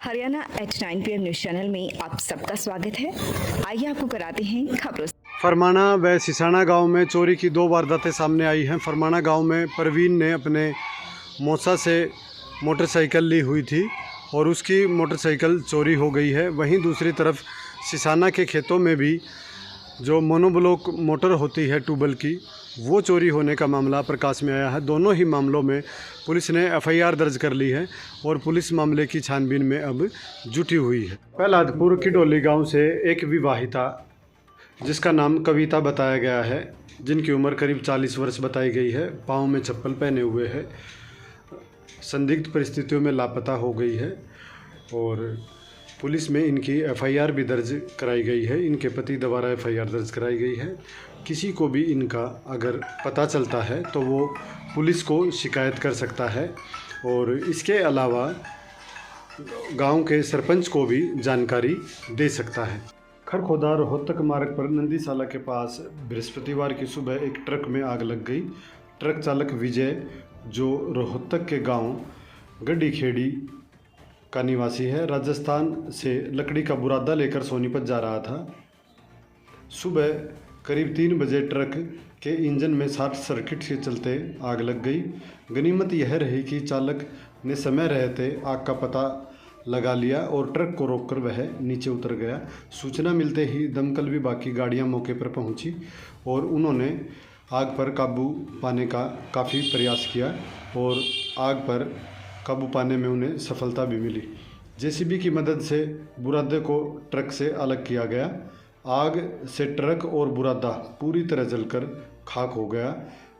Haryana H9 PM news channel में आप सबका स्वागत है। आइए आपको कराते हैं खबरों। फरमाना व सिसाना गांव में चोरी की दो वारदातें सामने आई हैं। फरमाना गांव में परवीन ने अपने मौसा से मोटरसाइकिल ली हुई थी और उसकी मोटरसाइकिल चोरी हो गई है। वहीं दूसरी तरफ सिसाना के खेतों में भी जो मोनोब्लॉक मोटर होती है ट्यूबवेल की, वो चोरी होने का मामला प्रकाश में आया है। दोनों ही मामलों में पुलिस ने FIR दर्ज कर ली है और पुलिस मामले की छानबीन में अब जुटी हुई है। प्रहलादपुर किडोली गांव से एक विवाहिता जिसका नाम कविता बताया गया है, जिनकी उम्र करीब 40 वर्ष बताई गई है, पाँव में चप्पल पहने हुए है, संदिग्ध परिस्थितियों में लापता हो गई है और पुलिस में इनकी FIR भी दर्ज कराई गई है। इनके पति द्वारा FIR दर्ज कराई गई है। किसी को भी इनका अगर पता चलता है तो वो पुलिस को शिकायत कर सकता है और इसके अलावा गांव के सरपंच को भी जानकारी दे सकता है। खरखोदा रोहतक मार्ग पर नंदीसाला के पास बृहस्पतिवार की सुबह एक ट्रक में आग लग गई। ट्रक चालक विजय, जो रोहतक के गांव गड्डी खेड़ी का निवासी है, राजस्थान से लकड़ी का बुरादा लेकर सोनीपत जा रहा था। सुबह करीब 3 बजे ट्रक के इंजन में शॉर्ट सर्किट के चलते आग लग गई। गनीमत यह रही कि चालक ने समय रहते आग का पता लगा लिया और ट्रक को रोककर वह नीचे उतर गया। सूचना मिलते ही दमकल विभाग की गाड़ियां मौके पर पहुंची और उन्होंने आग पर काबू पाने का काफ़ी प्रयास किया और आग पर काबू पाने में उन्हें सफलता भी मिली। JCB की मदद से बुरादे को ट्रक से अलग किया गया। आग से ट्रक और बुरादा पूरी तरह जलकर खाक हो गया,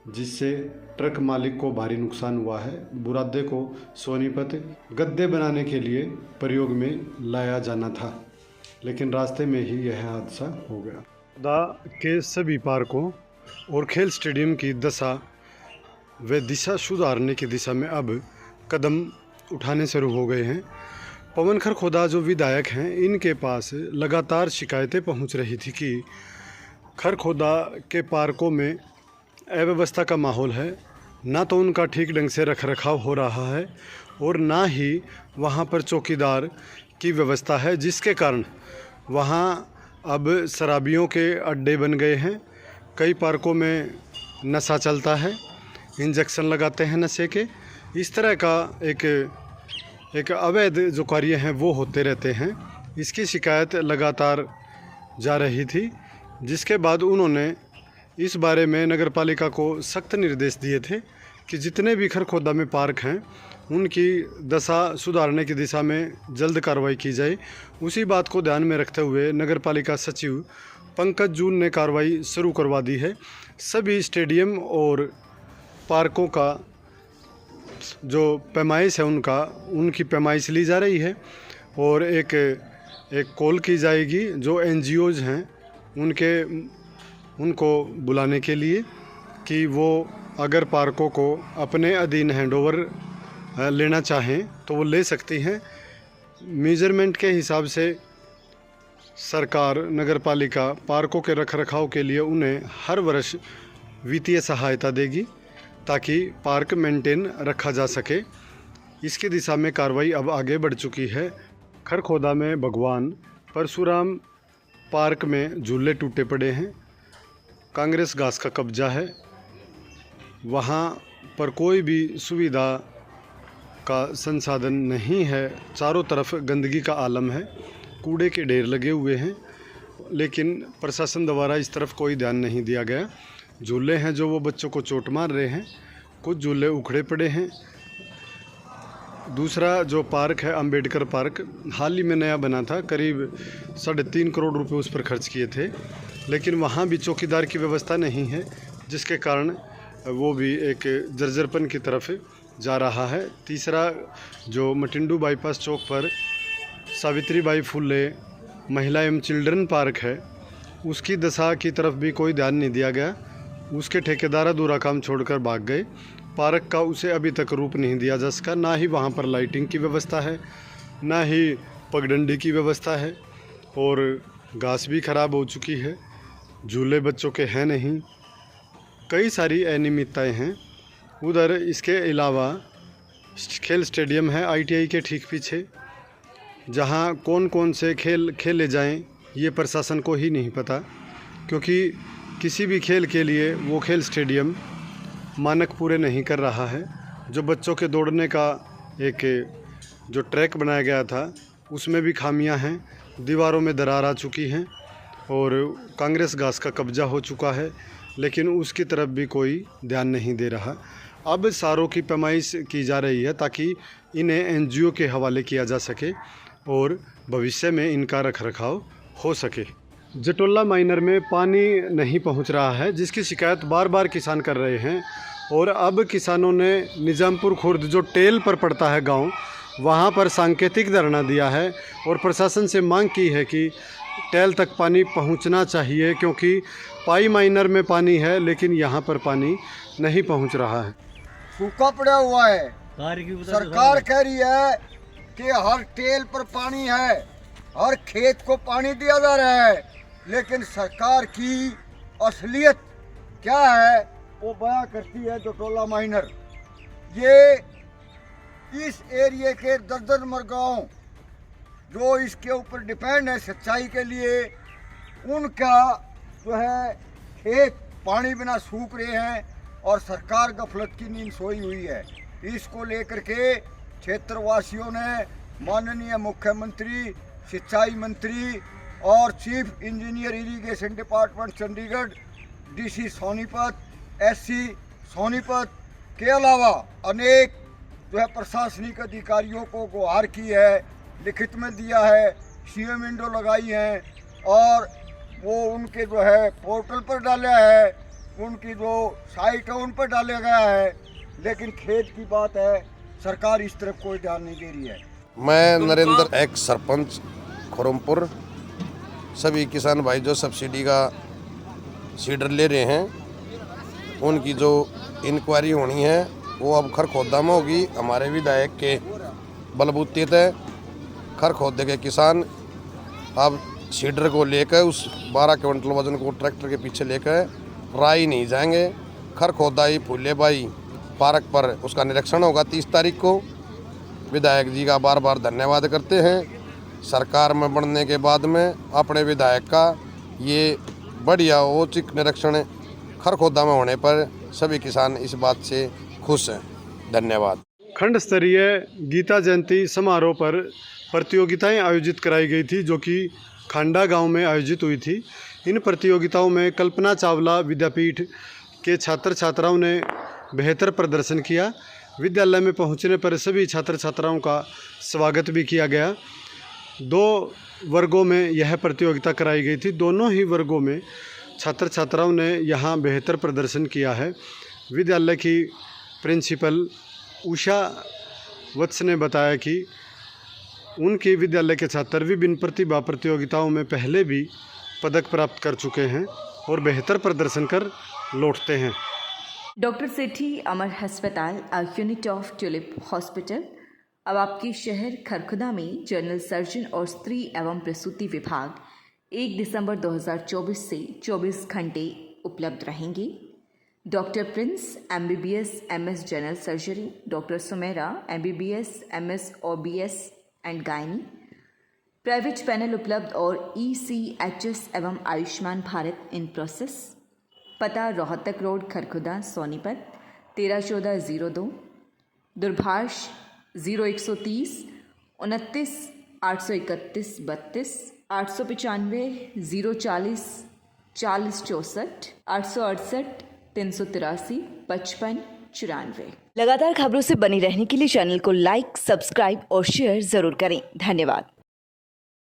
जिससे ट्रक मालिक को भारी नुकसान हुआ है। बुरादे को सोनीपत गद्दे बनाने के लिए प्रयोग में लाया जाना था, लेकिन रास्ते में ही यह हादसा हो गया। दा के सभी पार्कों और खेल स्टेडियम की दशा व दिशा सुधारने की दिशा में अब कदम उठाने शुरू हो गए हैं। पवन खरखोदा जो विधायक हैं, इनके पास लगातार शिकायतें पहुंच रही थी कि खरखोदा के पार्कों में अव्यवस्था का माहौल है, ना तो उनका ठीक ढंग से रखरखाव हो रहा है और ना ही वहां पर चौकीदार की व्यवस्था है, जिसके कारण वहां अब शराबियों के अड्डे बन गए हैं। कई पार्कों में नशा चलता है, इंजेक्शन लगाते हैं नशे के। इस तरह का एक अवैध जो कार्य हैं वो होते रहते हैं। इसकी शिकायत लगातार जा रही थी, जिसके बाद उन्होंने इस बारे में नगर पालिका को सख्त निर्देश दिए थे कि जितने भी खरखोदा में पार्क हैं उनकी दशा सुधारने की दिशा में जल्द कार्रवाई की जाए। उसी बात को ध्यान में रखते हुए नगर पालिका सचिव पंकज जून ने कार्रवाई शुरू करवा दी है। सभी स्टेडियम और पार्कों का जो पैमाइश है उनकी पैमाइश ली जा रही है और एक कॉल की जाएगी जो NGOs हैं उनको बुलाने के लिए कि वो अगर पार्कों को अपने अधीन हैंडओवर लेना चाहें तो वो ले सकती हैं। मेजरमेंट के हिसाब से सरकार नगर पालिका पार्कों के रखरखाव के लिए उन्हें हर वर्ष वित्तीय सहायता देगी ताकि पार्क मेंटेन रखा जा सके। इसकी दिशा में कार्रवाई अब आगे बढ़ चुकी है। खरखोदा में भगवान परशुराम पार्क में झूले टूटे पड़े हैं। कांग्रेस घास का कब्जा है, वहाँ पर कोई भी सुविधा का संसाधन नहीं है। चारों तरफ गंदगी का आलम है, कूड़े के ढेर लगे हुए हैं, लेकिन प्रशासन द्वारा इस तरफ कोई ध्यान नहीं दिया गया। झूले हैं जो वो बच्चों को चोट मार रहे हैं, कुछ झूले उखड़े पड़े हैं। दूसरा जो पार्क है अंबेडकर पार्क, हाल ही में नया बना था, करीब 3.5 करोड़ रुपए उस पर खर्च किए थे, लेकिन वहाँ भी चौकीदार की व्यवस्था नहीं है, जिसके कारण वो भी एक जर्जरपन की तरफ जा रहा है। तीसरा जो मटिंडू बाईपास चौक पर सावित्रीबाई फुले महिला एवं चिल्ड्रन पार्क है, उसकी दशा की तरफ भी कोई ध्यान नहीं दिया गया। उसके ठेकेदार अधूरा काम छोड़कर भाग गए। पार्क का उसे अभी तक रूप नहीं दिया जा सका। ना ही वहाँ पर लाइटिंग की व्यवस्था है, ना ही पगडंडी की व्यवस्था है और घास भी खराब हो चुकी है। झूले बच्चों के हैं नहीं, कई सारी अनियमितताएं हैं उधर। इसके अलावा खेल स्टेडियम है ITI के ठीक पीछे, जहां कौन कौन से खेल खेले जाएं ये प्रशासन को ही नहीं पता, क्योंकि किसी भी खेल के लिए वो खेल स्टेडियम मानक पूरे नहीं कर रहा है। जो बच्चों के दौड़ने का एक जो ट्रैक बनाया गया था उसमें भी खामियां हैं, दीवारों में दरार आ चुकी हैं और कांग्रेस घास का कब्जा हो चुका है, लेकिन उसकी तरफ भी कोई ध्यान नहीं दे रहा। अब सारों की पैमाइश की जा रही है ताकि इन्हें एनजीओ के हवाले किया जा सके और भविष्य में इनका रखरखाव हो सके। जटोला माइनर में पानी नहीं पहुंच रहा है, जिसकी शिकायत बार बार किसान कर रहे हैं और अब किसानों ने निज़ामपुर खुर्द जो टेल पर पड़ता है गांव, वहां पर सांकेतिक धरना दिया है और प्रशासन से मांग की है कि टेल तक पानी पहुंचना चाहिए, क्योंकि पाई माइनर में पानी है लेकिन यहां पर पानी नहीं पहुंच रहा है। सूखा पड़ा हुआ है। सरकार कह रही है कि हर टेल पर पानी है, हर खेत को पानी दिया जा रहा है, लेकिन सरकार की असलियत क्या है वो बयां करती है जटोला माइनर। ये इस एरिया के 10-10 गाँव जो इसके ऊपर डिपेंड है सिंचाई के लिए, उनका जो है खेत पानी बिना सूख रहे हैं और सरकार गफलत की नींद सोई हुई है। इसको लेकर के क्षेत्रवासियों ने माननीय मुख्यमंत्री, सिंचाई मंत्री और chief engineer irrigation department Chandigarh, DC Sonipat, SC Sonipat के अलावा अनेक जो है प्रशासनिक अधिकारियों को गुहार की है, लिखित में दिया है, सीएम विंडो लगाई है और वो उनके जो है पोर्टल पर डाला है, उनकी जो साइट है उन पर डाला गया है, लेकिन खेत की बात है सरकार इस तरफ कोई ध्यान नहीं दे रही है। मैं नरेंद्र, एक सरपंच खुरमपुर। सभी किसान भाई जो सब्सिडी का सीडर ले रहे हैं उनकी जो इंक्वायरी होनी है वो अब खरखोदा में होगी। हमारे विधायक के बलबूते तय खरखोदे के किसान अब सीडर को लेकर उस 12 क्विंटल वजन को ट्रैक्टर के पीछे लेकर राई नहीं जाएंगे। खरखोदाई फूलेबाई पार्क पर उसका निरीक्षण होगा 30 तारीख को। विधायक जी का बार बार धन्यवाद करते हैं। सरकार में बढ़ने के बाद में अपने विधायक का ये बढ़िया औचिक निरीक्षण खरखोदा में होने पर सभी किसान इस बात से खुश हैं। धन्यवाद। खंड स्तरीय गीता जयंती समारोह पर प्रतियोगिताएं आयोजित कराई गई थी, जो कि खांडा गांव में आयोजित हुई थी। इन प्रतियोगिताओं में कल्पना चावला विद्यापीठ के छात्र छात्राओं ने बेहतर प्रदर्शन किया। विद्यालय में पहुंचने पर सभी छात्र छात्राओं का स्वागत भी किया गया। 2 वर्गों में यह प्रतियोगिता कराई गई थी। दोनों ही वर्गों में छात्र छात्राओं ने यहां बेहतर प्रदर्शन किया है। विद्यालय की प्रिंसिपल उषा वत्स ने बताया कि उनके विद्यालय के छात्र विभिन्न प्रतिभा प्रतियोगिताओं में पहले भी पदक प्राप्त कर चुके हैं और बेहतर प्रदर्शन कर लौटते हैं। डॉक्टर सेठी अमर अस्पताल, a unit of tulip hospital, अब आपके शहर खरखुदा में जनरल सर्जन और स्त्री एवं प्रसूति विभाग 1 दिसंबर 2024 से 24 घंटे उपलब्ध रहेंगे। Doctor Prince MBBS MS general surgery, doctor Sumera MBBS MS OBS and gynae. Private panel उपलब्ध और ECHS एवं आयुष्मान भारत इन प्रोसेस। पता रोहतक रोड खरखुदा सोनीपत 131402। दूरभाष 0130 29 831 32 895 040 40 64 868 383 55 94। लगातार खबरों से बनी रहने के लिए चैनल को लाइक, सब्सक्राइब और शेयर जरूर करें। धन्यवाद।